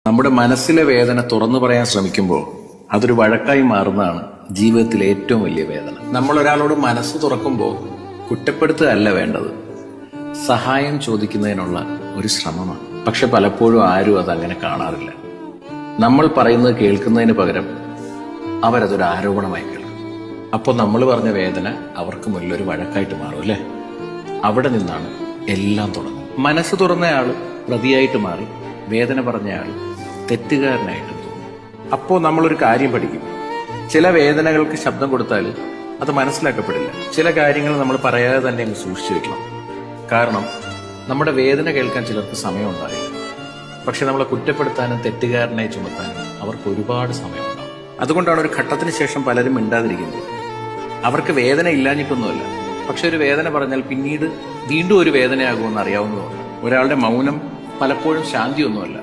നമ്മുടെ മനസ്സിലെ വേദന തുറന്നു പറയാൻ ശ്രമിക്കുമ്പോൾ അതൊരു വഴക്കായി മാറുന്നതാണ് ജീവിതത്തിലെ ഏറ്റവും വലിയ വേദന. നമ്മൾ ഒരാളോട് മനസ്സ് തുറക്കുമ്പോൾ കുറ്റപ്പെടുത്തുകയല്ല വേണ്ടത്, സഹായം ചോദിക്കുന്നതിനുള്ള ഒരു ശ്രമമാണ്. പക്ഷെ പലപ്പോഴും ആരും അതങ്ങനെ കാണാറില്ല. നമ്മൾ പറയുന്നത് കേൾക്കുന്നതിന് പകരം അവരതൊരു ആരോപണമായി കേൾക്കും. അപ്പോൾ നമ്മൾ പറഞ്ഞ വേദന അവർക്ക് മുന്നിലൊരു വഴക്കായിട്ട് മാറും അല്ലേ? അവിടെ നിന്നാണ് എല്ലാം തുടങ്ങുന്നത്. മനസ്സ് തുറന്നയാൾ പ്രതിയായിട്ട് മാറി വേദന പറഞ്ഞയാൾ തെറ്റുകാരനായിട്ട് തോന്നും. അപ്പോൾ നമ്മളൊരു കാര്യം പഠിക്കും, ചില വേദനകൾക്ക് ശബ്ദം കൊടുത്താൽ അത് മനസ്സിലാക്കപ്പെടില്ല. ചില കാര്യങ്ങൾ നമ്മൾ പറയാതെ തന്നെ അങ്ങ് സൂക്ഷിച്ചു വെക്കണം. കാരണം നമ്മുടെ വേദന കേൾക്കാൻ ചിലർക്ക് സമയമുണ്ടാവില്ല. പക്ഷെ നമ്മളെ കുറ്റപ്പെടുത്താനും തെറ്റുകാരനായി ചുമത്താനും അവർക്ക് ഒരുപാട് സമയമുണ്ടാവും. അതുകൊണ്ടാണ് ഒരു ഘട്ടത്തിന് ശേഷം പലരും മിണ്ടാതിരിക്കുന്നത്. അവർക്ക് വേദന ഇല്ലാഞ്ഞിട്ടൊന്നുമല്ല, പക്ഷെ ഒരു വേദന പറഞ്ഞാൽ പിന്നീട് വീണ്ടും ഒരു വേദനയാകുമെന്ന് അറിയാവുന്നതുകൊണ്ട്. ഒരാളുടെ മൗനം പലപ്പോഴും ശാന്തിയൊന്നുമല്ല,